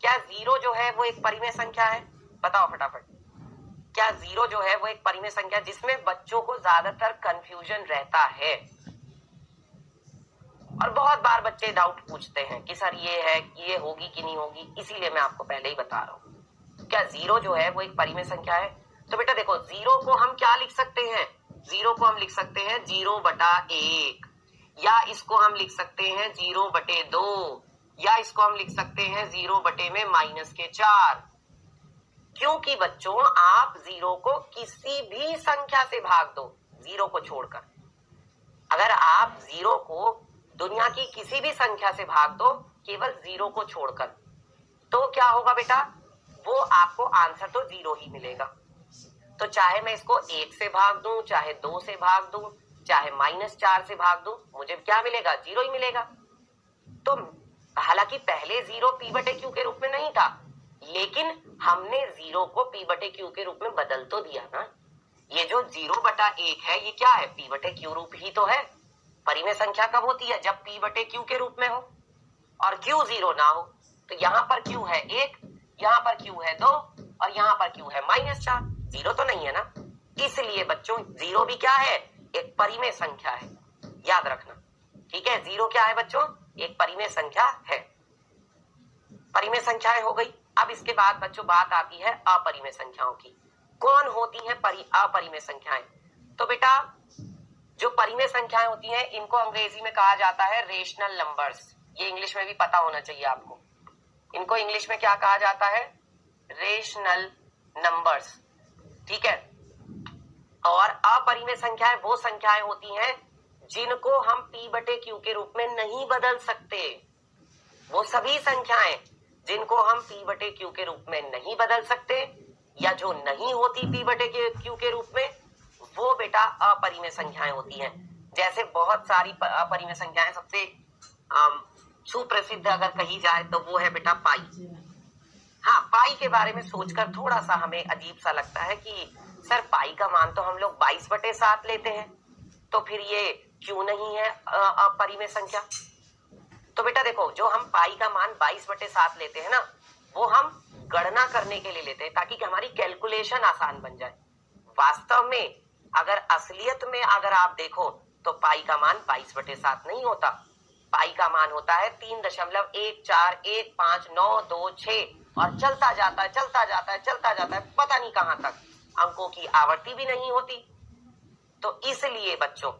क्या 0 जो है वो एक परिमेय संख्या है? बताओ फटाफट। क्या 0 जो है वो एक परिमेय संख्या, जिसमें बच्चों को ज्यादातर कंफ्यूजन रहता है, और बहुत बार बच्चे डाउट पूछते हैं कि सर ये है, ये होगी कि नहीं होगी, इसीलिए मैं आपको पहले ही बता रहा हूं। क्या 0 जो है वो एक परिमेय संख्या है? तो बेटा देखो, 0 को हम क्या लिख सकते हैं, 0 को हम लिख सकते हैं 0/1, या इसको हम लिख सकते हैं 0/2, या इसको हम लिख सकते हैं 0/-4। क्योंकि बच्चों, आप 0 को किसी भी संख्या से भाग दो, 0 को छोड़कर। अगर आप 0 को दुनिया की किसी भी संख्या से भाग दो, केवल 0 को छोड़कर, तो क्या होगा बेटा, वो आपको आंसर तो 0 ही मिलेगा। तो चाहे मैं इसको 1 से भाग दूं, चाहे 2 से भाग दूं, चाहे -4 से भाग दूं, मुझे क्या मिलेगा, 0 ही मिलेगा। तो हालांकि पहले 0 P बटे Q के रूप में नहीं था, लेकिन हमने 0 को P बटे Q के रूप में बदल तो दिया ना। ये जो 0/1 है, ये क्या है, P बटे Q रूप ही तो है। परिमेय संख्या कब होती है, जब P बटे Q के रूप में हो और Q 0 ना हो। तो यहाँ पर Q है 1, यहाँ पर Q है 2, और यहाँ पर Q है -4, 0 तो नहीं है ना। इसलिए बच्चों, 0 भी क्या है, एक परिमेय संख्या है, याद रखना। ठीक है, 0 क्या है बच्चों, एक परिमेय संख्या है। परिमेय संख्याएं हो गई। अब इसके बाद बच्चों बात आती है अपरिमेय संख्याओं की। कौन होती हैं अपरिमेय संख्याएं? तो बेटा, जो परिमेय संख्याएं होती हैं, इनको अंग्रेजी में कहा जाता है रेशनल नंबर्स। ये इंग्लिश में भी पता होना चाहिए आपको। इनको इंग्लिश में क्या कहा जाता है, रेशनल नंबर्स। ठीक है। और अपरिमेय संख्याएं वो संख्याएं होती हैं जिनको हम P बटे Q के रूप में नहीं बदल सकते। वो सभी संख्याएं जिनको हम P बटे Q के रूप में नहीं बदल सकते, या जो नहीं होती P बटे Q के रूप में, वो बेटा अपरिमेय संख्याएं होती हैं। जैसे बहुत सारी अपरिमेय संख्याएं, सबसे सुप्रसिद्ध अगर कही जाए तो वो है बेटा पाई। हाँ, पाई के बारे में सोचकर थोड़ा सा हमें अजीब सा लगता है कि सर पाई का मान तो हम लोग 22/7 लेते हैं, तो फिर ये क्यों नहीं है अपरिमेय संख्या? तो बेटा देखो, जो हम पाई का मान 22/7 लेते हैं ना, वो हम गणना करने के लिए लेते हैं, ताकि हमारी कैलकुलेशन आसान बन जाए। वास्तव में अगर असलियत में अगर आप देखो तो पाई का मान 22/7 नहीं होता। पाई का मान होता है 3.1415926, और चलता जाता है, चलता जाता है, चलता जाता है, पता नहीं कहां तक। अंकों की आवर्ती भी नहीं होती। तो इसलिए बच्चों,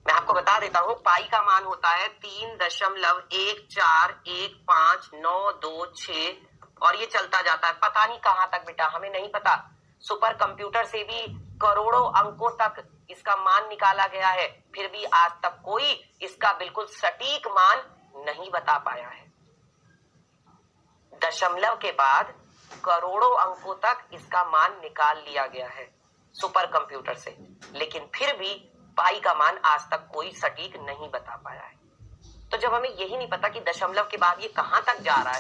मैं आपको बता देता हूं, पाई का मान होता है 3.1415926, और ये चलता जाता है, पता नहीं कहां तक बेटा, हमें नहीं पता। सुपर कंप्यूटर से भी करोड़ों अंकों तक इसका मान निकाला गया है, फिर भी आज तक कोई इसका बिल्कुल सटीक मान नहीं बता पाया है। दशमलव के बाद करोड़ों अंकों तक इसका मान निकाल लिया गया है सुपर कंप्यूटर से, लेकिन फिर भी पाई का मान आज तक कोई सटीक नहीं बता पाया है। तो जब हमें यही नहीं पता कि दशमलव के बाद ये कहां तक जा रहा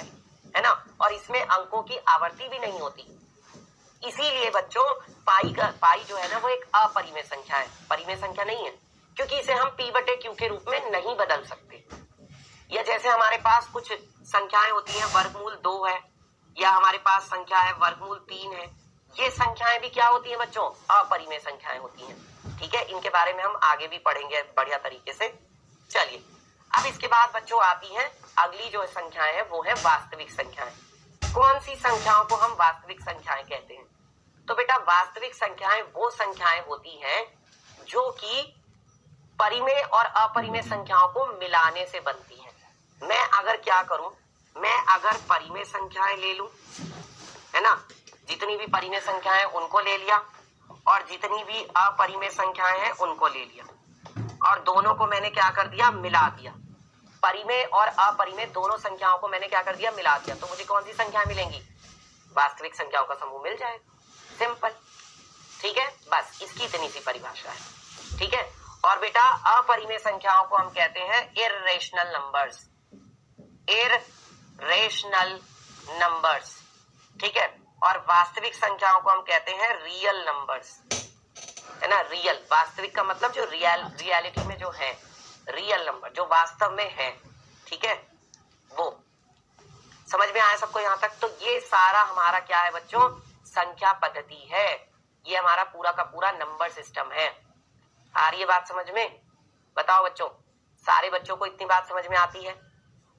है ना, और इसमें अंकों की आवर्ती भी नहीं होती, इसीलिए बच्चों पाई जो है ना वो एक अपरिमेय संख्या है, परिमेय संख्या नहीं है, क्योंकि इसे हम p/q के रूप में नहीं बदल सकते। या जैसे हमारे पास कुछ संख्याएं होती हैं, वर्गमूल 2 है, या हमारे पास संख्या है वर्गमूल 3 है, ये संख्याएं भी क्या होती हैं बच्चों, अपरिमेय संख्याएं होती हैं। ठीक है, इनके बारे में हम आगे भी पढ़ेंगे बढ़िया तरीके से। चलिए, अब इसके बाद बच्चों आती हैं अगली जो संख्याएं है वो है वास्तविक संख्याएं। कौन सी संख्याओं को हम वास्तविक संख्याएं कहते हैं? तो बेटा वास्तविक संख्याएं वो संख्याएं होती हैं जो कि परिमेय और अपरिमेय संख्याओं को मिलाने से बनती हैं। मैं अगर क्या करूं, मैं अगर परिमेय संख्याएं ले लूं, है ना, जितनी भी परिमेय संख्याएं उनको ले लिया और जितनी भी अपरिमेय संख्याएं हैं उनको ले लिया, और दोनों को मैंने क्या कर दिया, मिला दिया। परिमेय और अपरिमेय दोनों संख्याओं को मैंने क्या कर दिया, मिला दिया, तो मुझे कौन सी संख्याएं मिलेंगी, वास्तविक संख्याओं का समूह मिल जाएगा। सिंपल, ठीक है, बस इसकी इतनी सी परिभाषा है। ठीक है, और बेटा अपरिमेय संख्याओं को हम कहते हैं इर्रेशनल नंबर्स, इर्रेशनल नंबर्स। ठीक है, और वास्तविक संख्याओं को हम कहते हैं रियल नंबर्स, है ना। रियल, वास्तविक का मतलब जो रियलिटी में जो है, रियल नंबर जो वास्तव में है, ठीक है, वो समझ में आया सबको यहाँ तक? तो ये सारा हमारा क्या है बच्चों, संख्या पद्धति है, ये हमारा पूरा का पूरा नंबर सिस्टम है। आ रही है बात समझ में? बताओ बच्चों, सारे बच्चों को इतनी बात समझ में आती है?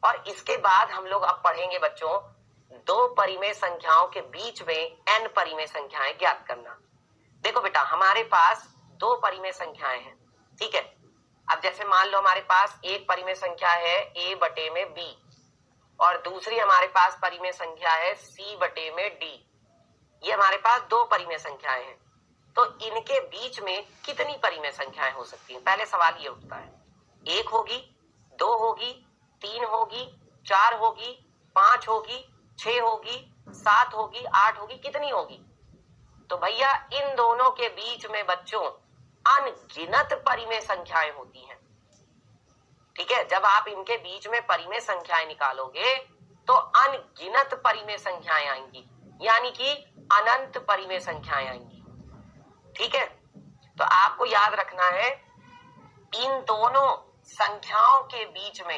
और इसके बाद हम लोग अब पढ़ेंगे बच्चों दो परिमेय संख्याओं के बीच में n परिमेय संख्याएं ज्ञात करना। देखो बेटा, हमारे पास दो परिमेय संख्याएं हैं, ठीक है। अब जैसे मान लो हमारे पास एक परिमेय संख्या है a/b और दूसरी हमारे पास परिमेय संख्या है c/d। ये हमारे पास दो परिमेय संख्याएं हैं, तो इनके बीच में कितनी परिमेय संख्याएं हो सकती हैं? पहले सवाल ये उठता है, एक होगी, दो होगी, तीन होगी, चार होगी, पांच होगी, 6 होगी, 7 होगी, 8 होगी, कितनी होगी? तो भैया इन दोनों के बीच में बच्चों अनगिनत परिमेय संख्याएं होती हैं, ठीक है। जब आप इनके बीच में परिमेय संख्याएं निकालोगे तो अनगिनत परिमेय संख्याएं आएंगी, यानी कि अनंत परिमेय संख्याएं आएंगी, ठीक है। तो आपको याद रखना है, इन दोनों संख्याओं के बीच में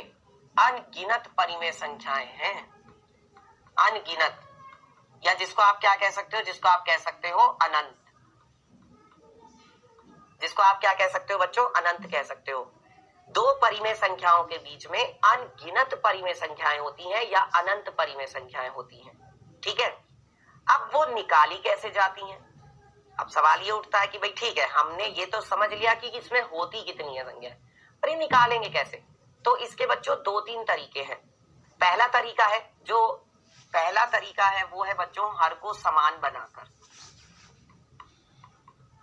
अनगिनत परिमेय संख्याएं हैं, अनगिनत, या जिसको आप क्या कह सकते हो, जिसको आप कह सकते हो अनंत, जिसको आप क्या कह सकते हो बच्चों, अनंत कह सकते हो। दो परिमेय संख्याओं के बीच में अनगिनत परिमेय संख्याएं होती हैं या अनंत परिमेय संख्याएं होती हैं, ठीक है। अब वो निकाली कैसे जाती हैं? अब सवाल ये उठता है कि भाई ठीक है, हमने ये तो समझ लिया कि इसमें होती कितनी है संख्या, पर ये निकालेंगे कैसे? तो इसके बच्चों दो तीन तरीके हैं। पहला तरीका है वो है बच्चों हर को समान बनाकर।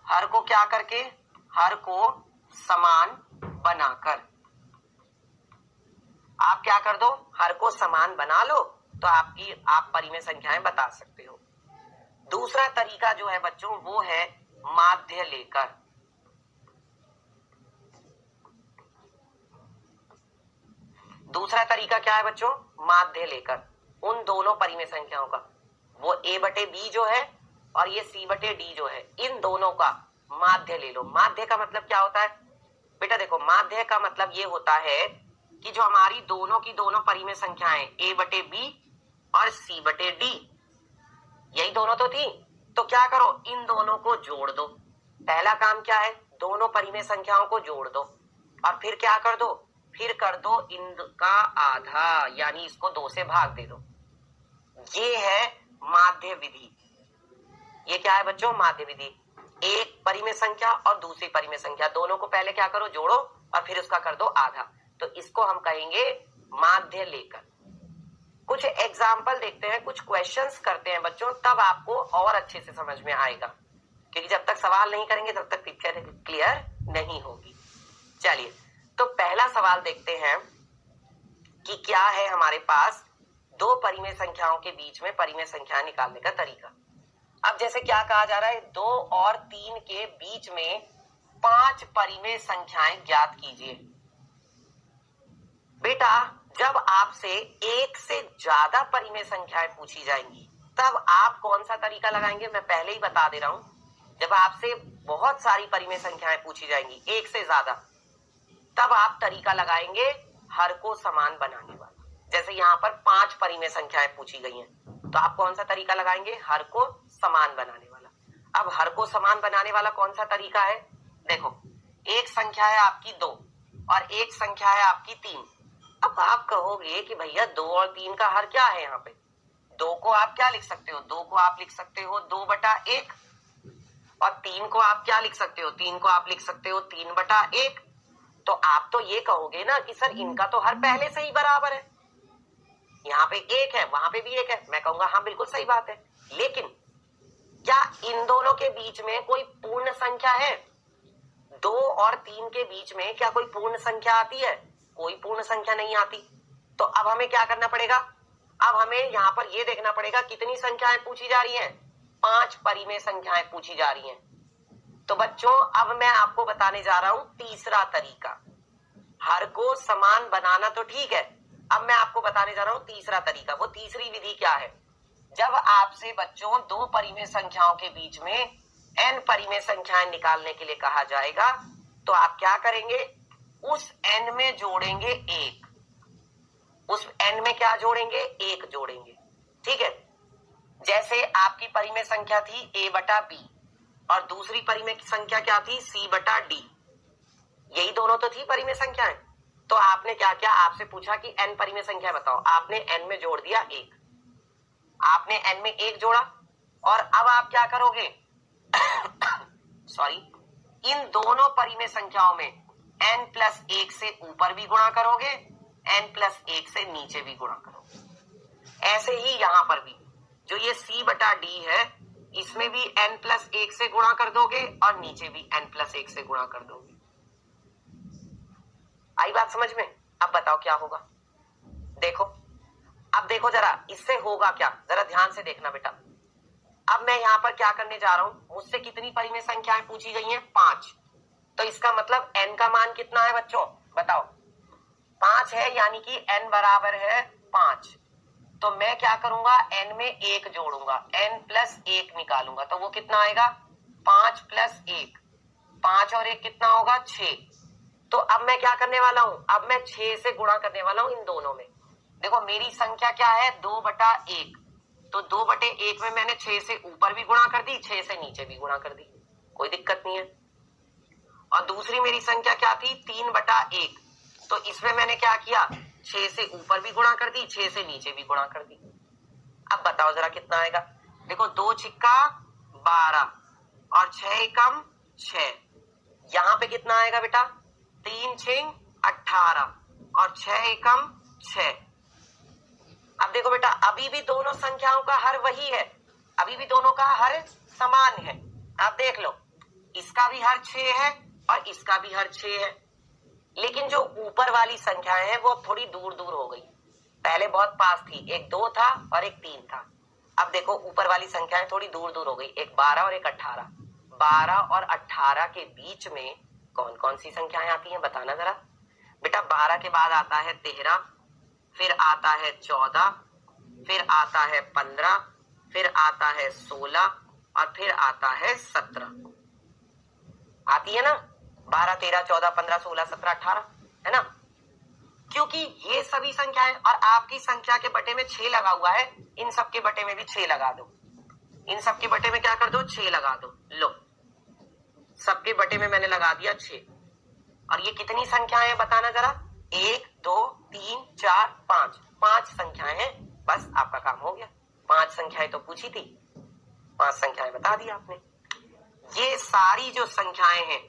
हर को क्या करके? हर को समान बनाकर। आप क्या कर दो, हर को समान बना लो, तो आप परिमेय संख्याएं बता सकते हो। दूसरा तरीका जो है बच्चों वो है माध्य लेकर। दूसरा तरीका क्या है बच्चों? माध्य लेकर उन दोनों परिमेय संख्याओं का, वो a/b जो है और ये c/d जो है, इन दोनों का माध्य ले लो। माध्य का मतलब क्या होता है बेटा? देखो, माध्य का मतलब ये होता है कि जो हमारी दोनों की दोनों परिमेय संख्याएं a/b और c/d, यही दोनों तो थी, तो क्या करो, इन दोनों को जोड़ दो। पहला काम क्या है, दोनों परिमेय संख्याओं को जोड़ दो और फिर क्या कर दो, फिर कर दो इनका आधा, यानी इसको 2 से भाग दे दो। ये है माध्य विधि। ये क्या है बच्चों? माध्य विधि। एक परिमेय संख्या और दूसरी परिमेय संख्या, दोनों को पहले क्या करो, जोड़ो और फिर उसका कर दो आधा, तो इसको हम कहेंगे माध्य लेकर। कुछ एग्जाम्पल देखते हैं, कुछ क्वेश्चंस करते हैं बच्चों, तब आपको और अच्छे से समझ में आएगा, क्योंकि जब तक सवाल नहीं करेंगे तब तक पिक्चर क्लियर नहीं होगी। चलिए, तो पहला सवाल देखते हैं कि क्या है हमारे पास दो परिमेय संख्याओं के बीच में परिमेय संख्या निकालने का तरीका। अब जैसे क्या कहा जा रहा है, 2 और 3 के बीच में 5 परिमेय संख्याएं ज्ञात कीजिए। बेटा जब आपसे एक से ज्यादा परिमेय संख्याएं पूछी जाएंगी तब आप कौन सा तरीका लगाएंगे, मैं पहले ही बता दे रहा हूं। जब आपसे बहुत सारी परिमेय संख्याएं पूछी जाएंगी, एक से ज्यादा, तब आप तरीका लगाएंगे हर को समान बनाने वाला। जैसे यहाँ पर 5 परिमेय संख्याएं पूछी गई हैं, तो आप कौन सा तरीका लगाएंगे, हर को समान बनाने वाला। अब हर को समान बनाने वाला कौन सा तरीका है, देखो एक संख्या है आपकी 2 और एक संख्या है आपकी 3। अब आप कहोगे कि भैया 2 और 3 का हर क्या है, यहाँ पे 2 को आप क्या लिख सकते हो, 2 को आप लिख सकते हो 2/1 और 3 को आप क्या लिख सकते हो, 3 को आप लिख सकते हो 3/1। तो आप तो ये कहोगे ना कि सर इनका तो हर पहले से ही बराबर है, यहाँ पे 1 है वहां पे भी 1 है। मैं कहूंगा हाँ बिल्कुल सही बात है, लेकिन क्या इन दोनों के बीच में कोई पूर्ण संख्या है, 2 और 3 के बीच में क्या कोई पूर्ण संख्या आती है, कोई पूर्ण संख्या नहीं आती। तो अब हमें क्या करना पड़ेगा, अब हमें यहाँ पर ये देखना पड़ेगा कितनी संख्याएं पूछी जा रही हैं, 5 परिमेय संख्याएं पूछी जा रही हैं। तो बच्चों अब मैं आपको बताने जा रहा हूं तीसरा तरीका। हर को समान बनाना तो ठीक है, अब मैं आपको बताने जा रहा हूं तीसरा तरीका। वो तीसरी विधि क्या है, जब आपसे बच्चों 2 परिमेय संख्याओं के बीच में n परिमेय संख्याएं निकालने के लिए कहा जाएगा, तो आप क्या करेंगे, उस n में जोड़ेंगे 1, उस n में क्या जोड़ेंगे, 1 जोड़ेंगे। ठीक है, जैसे आपकी परिमेय संख्या थी a/b और दूसरी परिमेय संख्या क्या थी, c/d। यही दोनों तो थी परिमेय संख्याएं। तो आपने क्या किया, आपसे पूछा कि n परिमेय संख्या बताओ, आपने n में जोड़ दिया 1, आपने n में 1 जोड़ा और अब आप क्या करोगे सॉरी, इन दोनों परिमेय संख्याओं में n+1 से ऊपर भी गुणा करोगे, n+1 से नीचे भी गुणा करोगे। ऐसे ही यहां पर भी जो ये c/d है, इसमें भी n+1 से गुणा कर दोगे और नीचे भी n+1 से गुणा कर दोगे। आई बात समझ में? अब बताओ क्या होगा, देखो अब देखो जरा इससे होगा क्या, जरा ध्यान से देखना बेटा। अब मैं यहाँ पर क्या करने जा रहा हूं, मुझसे कितनी परिमेय संख्याएं पूछी गई हैं, 5। तो इसका मतलब n का मान कितना है बच्चों, बताओ 5 है, यानी कि n बराबर है 5। तो मैं क्या करूंगा, n में 1 जोड़ूंगा, n+1 निकालूंगा, तो वो कितना आएगा, 5+1, 5 और 1 कितना होगा, 6। तो अब मैं क्या करने वाला हूं, अब मैं 6 से गुणा करने वाला हूं इन दोनों में। देखो मेरी संख्या क्या है, 2/1, तो 2/1 में मैंने 6 से ऊपर भी गुणा कर दी, 6 से नीचे भी गुणा कर दी, कोई दिक्कत नहीं है। और दूसरी मेरी संख्या क्या थी, 3/1, तो इसमें मैंने क्या किया, 6 से ऊपर भी गुणा कर दी, 6 से नीचे भी गुणा कर दी। अब बताओ जरा कितना आएगा, देखो 2 छिक्का 12 और 6 एकम 6, यहां पे कितना आएगा बेटा, 3 छिंग 18 और 6 एकम 6। अब देखो बेटा अभी भी दोनों संख्याओं का हर वही है, अभी भी दोनों का हर समान है। आप देख लो, इसका भी हर 6 है और इसका भी हर 6 है, लेकिन जो ऊपर वाली संख्याएं हैं वो थोड़ी दूर दूर हो गई। पहले बहुत पास थी, एक 2 था और एक 3 था। अब देखो ऊपर वाली संख्याएं थोड़ी दूर दूर हो गई, एक 12 और एक 18। 12 और 18 के बीच में कौन कौन सी संख्याएं आती हैं, बताना जरा बेटा। 12 के बाद आता है 13, फिर आता है 14, फिर आता है 15, फिर आता है 16 और फिर आता है 17। आती है ना, 12, 13, 14, 15, 16, 17, 18, है ना। क्योंकि ये सभी संख्याएं, और आपकी संख्या के बटे में 6 लगा हुआ है, इन सब के बटे में भी 6 लगा दो, इन सब के बटे में क्या कर दो, 6 लगा दो। लो सबके बटे में मैंने लगा दिया 6। और ये कितनी संख्याएं हैं बताना जरा, 1, 2, 3, 4, 5, 5 संख्याएं हैं। बस आपका काम हो गया, 5 संख्याएं तो पूछी थी, 5 संख्याएं बता दी आपने। ये सारी जो संख्याएं हैं,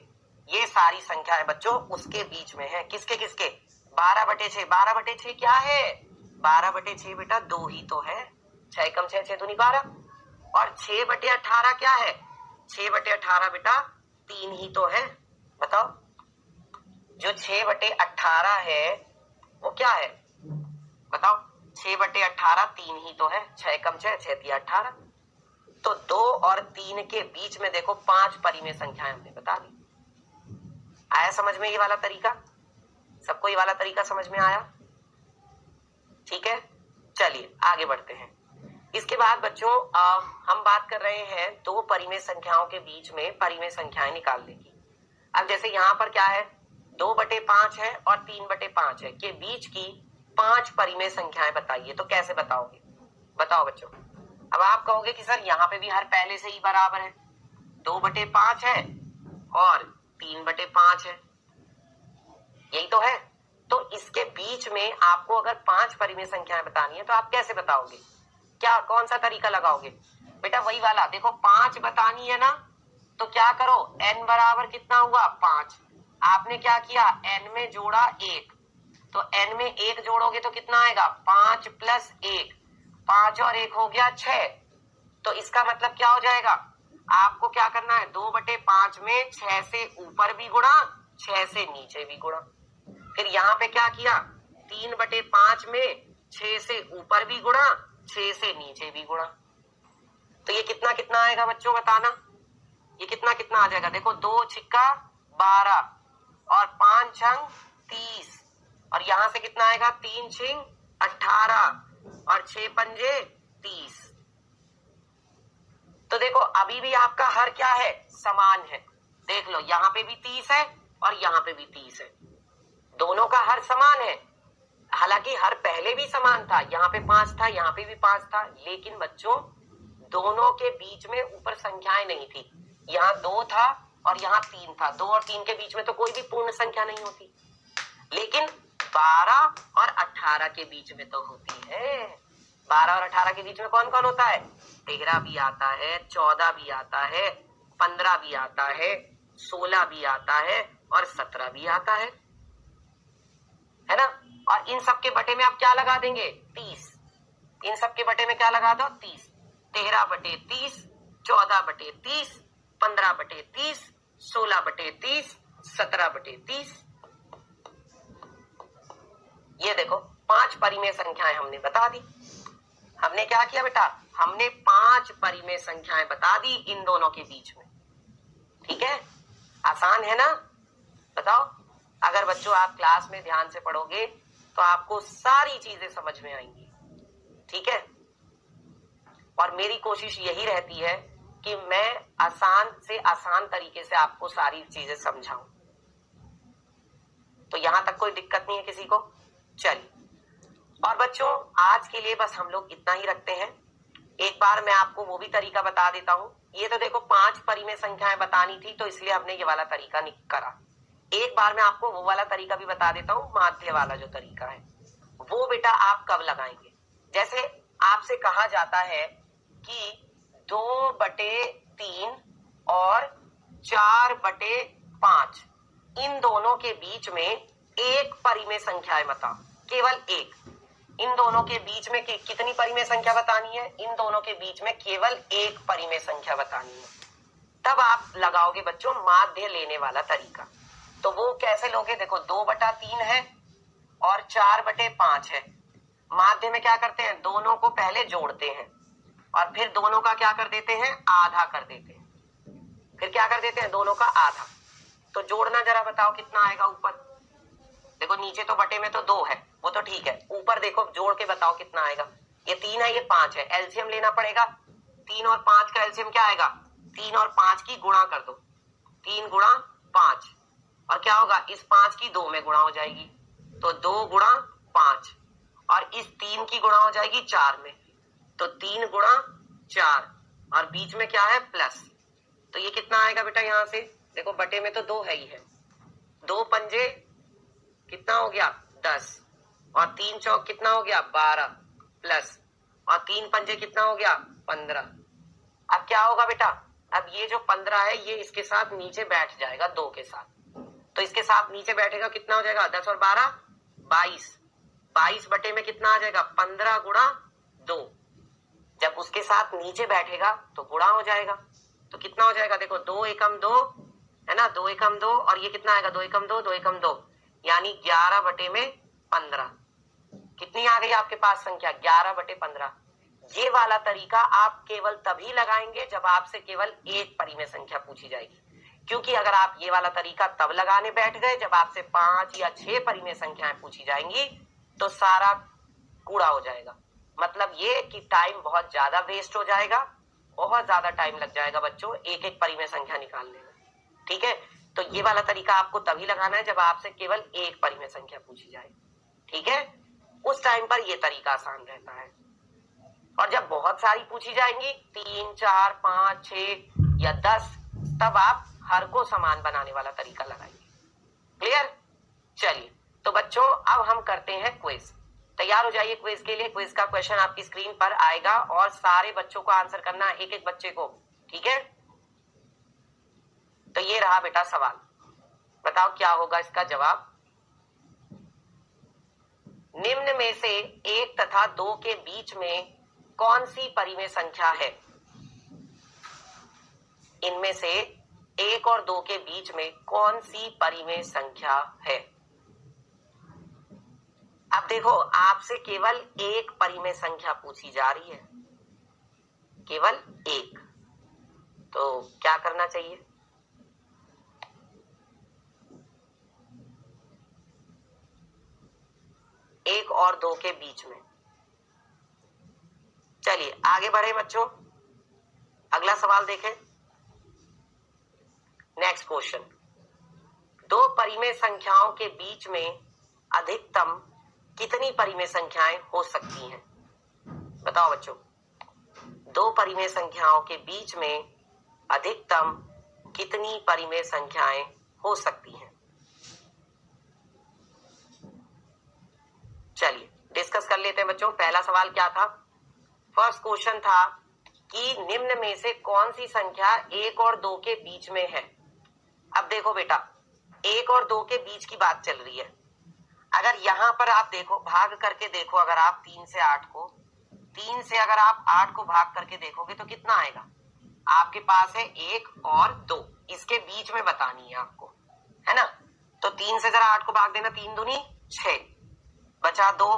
ये सारी संख्याएं बच्चों उसके बीच में है, किसके किसके, 12/6। 12/6 क्या है, 12/6 बेटा 2 ही तो है, 6 एकम 6, 6 दूनी 12। और 6/18 क्या है, 6/18 बेटा 3 ही तो है। बताओ जो 6/18 है वो क्या है, बताओ 6/18 3 ही तो है, 6 एकम 6, 6 तिया 18। तो 2 और 3 के बीच में देखो 5 परिमेय संख्याएं हमने बता दी। आया समझ में ये वाला तरीका, सबको ये वाला तरीका समझ में आया। ठीक है, चलिए आगे बढ़ते हैं। इसके बाद बच्चों हम बात कर रहे हैं दो परिमेय संख्याओं के बीच में परिमेय संख्याएं निकालने की। अब जैसे यहाँ पर क्या है, 2/5 है और 3/5 है, के बीच की 5 परिमेय संख्याएं बताइए। तो कैसे बताओगे, बताओ बच्चों। अब आप कहोगे कि सर यहाँ पे भी हर पहले से ही बराबर है, 2/5 है और 3/5 है, यही तो है। तो इसके बीच में आपको अगर 5 परिमेय संख्याएं बतानी है तो आप कैसे बताओगे, क्या कौन सा तरीका लगाओगे? बेटा वही वाला, देखो 5 बतानी है ना, तो क्या करो, n बराबर कितना हुआ 5, आपने क्या किया n में जोड़ा 1, तो n में 1 जोड़ोगे तो कितना आएगा 5 + 1, 5 और 1 हो गया 6। तो इसका मतलब क्या हो जाएगा, आपको क्या करना है, 2/5 में 6 से ऊपर भी गुणा 6 से नीचे भी गुणा। फिर यहाँ पे क्या किया, 3/5 में 6 से ऊपर भी गुणा 6 से नीचे भी गुणा। तो ये कितना कितना आएगा बच्चों बताना, ये कितना कितना आ जाएगा। देखो 2 छिक्का 12 और 5 छंग 30 और यहां से कितना आएगा 3 छिंग 18 और 6 पंजे 30। तो देखो अभी भी आपका हर क्या है, समान है। देख लो यहाँ पे भी 30 है और यहाँ पे भी 30 है, दोनों का हर समान है। हालांकि हर पहले भी समान था, यहाँ पे 5 था, यहाँ पे भी 5 था, लेकिन बच्चों दोनों के बीच में ऊपर संख्याएं नहीं थी। यहाँ 2 था और यहाँ 3 था, 2 और 3 के बीच में तो कोई भी पूर्ण संख्या नहीं होती, लेकिन 12 और 18 के बीच में तो होती है। 12 और 18 के बीच में कौन कौन होता है, 13 भी आता है, 14 भी आता है, 15 भी आता है, 16 भी आता है और 17 भी आता है ना। और इन सब के बटे में आप क्या लगा देंगे 30, इन सब के बटे में क्या लगा दो 30, 13/30, 14/30, 15/30, 16/30, 17/30। ये देखो 5 परिमेय संख्याएं हमने बता दी। हमने क्या किया बेटा, हमने 5 परिमेय संख्याएं बता दी इन दोनों के बीच में। ठीक है, आसान है ना, बताओ। अगर बच्चों आप क्लास में ध्यान से पढ़ोगे तो आपको सारी चीजें समझ में आएंगी। ठीक है, और मेरी कोशिश यही रहती है कि मैं आसान से आसान तरीके से आपको सारी चीजें समझाऊं। तो यहां तक कोई दिक्कत नहीं है किसी को। चलिए, और बच्चों आज के लिए बस हम लोग इतना ही रखते हैं। एक बार मैं आपको वो भी तरीका बता देता हूं। ये तो देखो 5 परिमेय संख्याएं बतानी थी तो इसलिए हमने ये वाला तरीका करा। एक बार मैं आपको वो वाला तरीका भी बता देता हूँ, माध्य वाला जो तरीका है वो बेटा आप कब लगाएंगे। जैसे आपसे कहा जाता है कि 2/3 और 4/5 इन दोनों के बीच में एक परिमेय संख्या है बताओ, केवल एक। इन दोनों के बीच में कितनी परिमेय संख्या बतानी है, इन दोनों के बीच में केवल एक परिमेय संख्या बतानी है। तब आप लगाओगे बच्चों माध्य लेने वाला तरीका। तो वो कैसे लोगे, देखो 2/3 है और 4/5 है। माध्य में क्या करते हैं, दोनों को पहले जोड़ते हैं और फिर दोनों का क्या कर देते हैं, आधा कर देते हैं। फिर क्या कर देते हैं, दोनों का आधा। तो जोड़ना जरा बताओ कितना आएगा ऊपर। देखो नीचे तो बटे में तो 2 है, वो तो ठीक है, ऊपर देखो जोड़ के बताओ कितना आएगा। ये 3 है, ये 5 है, एलसीएम लेना पड़ेगा। 3 और 5 का एलसीएम क्या आएगा, 3 और 5 की गुणा कर दो, 3 गुणा 5, और क्या होगा, इस 5 की 2 में गुणा हो जाएगी, तो 2 गुणा 5, और इस 3 की गुणा हो जाएगी 4 में, तो 3 गुणा 4, और बीच में क्या है प्लस। तो ये कितना आएगा बेटा, यहां से देखो बटे में तो 2 है ही है, 2 पंजे कितना हो गया 10, और 3 चौक कितना हो गया 12 प्लस, और 3 पंजे कितना हो गया 15। अब क्या होगा बेटा, अब ये जो 15 है ये इसके साथ नीचे बैठ जाएगा 2 के साथ, तो इसके साथ नीचे बैठेगा, कितना हो जाएगा 10 और 12 22, 22 बटे में कितना आ जाएगा 15 गुणा 2। जब उसके साथ नीचे बैठेगा तो गुणा हो जाएगा, तो कितना हो जाएगा, देखो 2 एकम 2 है ना, 2 एकम 2, और ये कितना आएगा 2 एकम 2, 2 एकम 2, यानी 11 बटे में 15। कितनी आ गई आपके पास संख्या, 11 बटे 15। ये वाला तरीका आप केवल तभी लगाएंगे जब आपसे केवल एक परिमेय संख्या पूछी जाएगी, क्योंकि अगर आप ये वाला तरीका तब लगाने बैठ गए जब आपसे 5 या 6 परिमेय संख्याएं पूछी जाएंगी तो सारा कूड़ा हो जाएगा। मतलब ये कि टाइम बहुत ज्यादा वेस्ट हो जाएगा, बहुत ज्यादा टाइम लग जाएगा बच्चों एक एक परिमेय संख्या निकालने में। ठीक है, तो ये वाला तरीका आपको तभी लगाना है जब आपसे केवल एक परिमेय संख्या पूछी जाए। ठीक है, उस टाइम पर ये तरीका आसान रहता है। और जब बहुत सारी पूछी जाएंगी 3, 4, 5, 6 या 10, तब आप हर को समान बनाने वाला तरीका लगाएंगे। क्लियर? चलिए, तो बच्चों अब हम करते हैं क्विज। तैयार हो जाइए क्विज के लिए। क्विज का क्वेश्चन आपकी स्क्रीन पर आएगा और सारे बच्चों को आंसर करना है, एक एक बच्चे को। ठीक है, तो ये रहा बेटा सवाल, बताओ क्या होगा इसका जवाब। निम्न में से 1 तथा 2 के बीच में कौन सी परिमेय संख्या है? इनमें से 1 और 2 के बीच में कौन सी परिमेय संख्या है? अब देखो, आपसे केवल एक परिमेय संख्या पूछी जा रही है, केवल एक। तो क्या करना चाहिए? एक और 2 के बीच में। चलिए आगे बढ़े बच्चों, अगला सवाल देखें। नेक्स्ट क्वेश्चन, 2 परिमेय संख्याओं के बीच में अधिकतम कितनी परिमेय संख्याएं हो सकती हैं? बताओ बच्चों, 2 परिमेय संख्याओं के बीच में अधिकतम कितनी परिमेय संख्याएं हो सकती हैं? चलिए डिस्कस कर लेते हैं बच्चों। पहला सवाल क्या था? फर्स्ट क्वेश्चन था कि निम्न में से कौन सी संख्या 1 और 2 के बीच में है। अब देखो बेटा, 1 और 2 के बीच की बात चल रही है। अगर यहां पर आप देखो, भाग करके देखो, अगर आप 3 से 8 को, 3 से अगर आप 8 को भाग करके देखोगे तो कितना आएगा? आपके पास है 1 और 2, इसके बीच में बतानी है आपको, है ना। तो 3 से जरा 8 को भाग देना, 3 दूनी 6, बचा 2,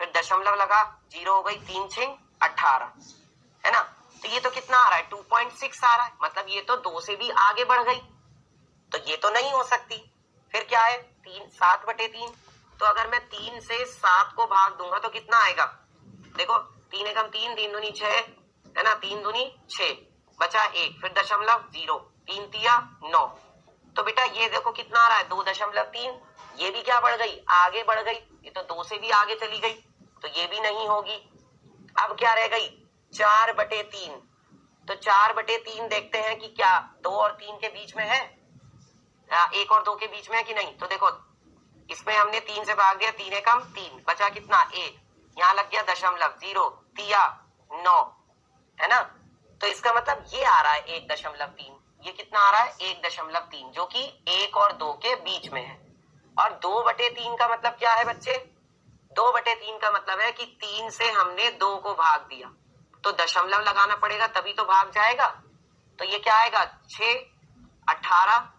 फिर दशमलव लगा, 0 हो गई, 3 6 18, है ना। तो ये तो कितना आ रहा है? 2.6 आ रहा है। मतलब ये तो 2 से भी आगे बढ़ गई, तो ये तो नहीं हो सकती। फिर क्या है? 3 7/3। तो अगर मैं 3 से 7 को भाग दूंगा तो कितना आएगा? देखो, 3 एकम 3, 3 दूनी 6, है ना, 3 दूनी 6, बचा 1, फिर दशमलव 0, 3 तिया 9। तो बेटा ये देखो कितना आ रहा है? 2.3। ये भी क्या बढ़ गई? आगे बढ़ गई। ये तो 2 से भी आगे चली गई, तो ये भी नहीं होगी। अब क्या रह गई? 4/3। तो 4/3 देखते हैं कि क्या 2 और 3 के बीच में है, 1 और 2 के बीच में है कि नहीं। तो देखो, इसमें हमने 3 से भाग दिया, 3 एकम 3, बचा कितना? 1, यहाँ लग गया दशमलव, 0 तिया 9, है ना। तो इसका मतलब ये आ रहा है 1.3। ये कितना आ रहा है? 1.3, जो कि 1 और 2 के बीच में है। और 2/3 का मतलब क्या है बच्चे? 2/3 का मतलब है कि 3 से हमने 2 को भाग दिया, तो दशमलव लगाना पड़ेगा तभी तो भाग जाएगा। तो ये क्या आएगा? 6 18,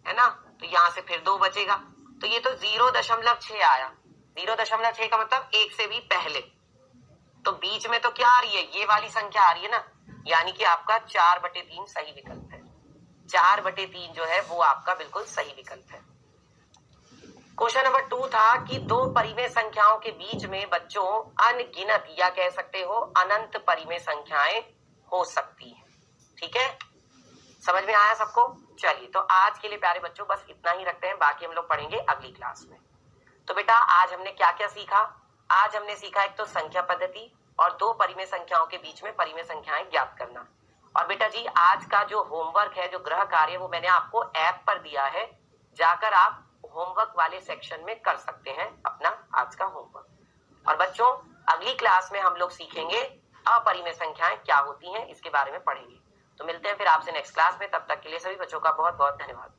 है ना। तो यहां से फिर 2 बचेगा, तो ये तो 0.6 आया। 0.6 का मतलब 1 से भी पहले। तो बीच में तो क्या आ रही है? ये वाली संख्या आ रही है ना, यानी कि आपका 4/3 सही विकल्प है। 4/3 जो है वो आपका बिल्कुल सही विकल्प है। क्वेश्चन नंबर 2 था कि 2 परिमेय संख्याओं के बीच में बच्चों अनगिनत या कह सकते हो अनंत परिमेय संख्याएं हो सकती हैं। ठीक है, समझ में आया सबको? चलिए, तो आज के लिए प्यारे बच्चों बस इतना ही रखते हैं, बाकी हम लोग पढ़ेंगे अगली क्लास में। तो बेटा आज हमने क्या क्या सीखा? आज हमने सीखा एक तो संख्या पद्धति और 2 परिमेय संख्याओं के बीच में परिमेय संख्याएं ज्ञात करना। और बेटा जी आज का जो होमवर्क है, जो गृह कार्य, वो मैंने आपको ऐप पर दिया है, जाकर आप होमवर्क वाले सेक्शन में कर सकते हैं अपना आज का होमवर्क। और बच्चों अगली क्लास में हम लोग सीखेंगे अपरिमेय संख्याएं क्या होती हैं, इसके बारे में पढ़ेंगे। तो मिलते हैं फिर आपसे नेक्स्ट क्लास में, तब तक के लिए सभी बच्चों का बहुत बहुत धन्यवाद।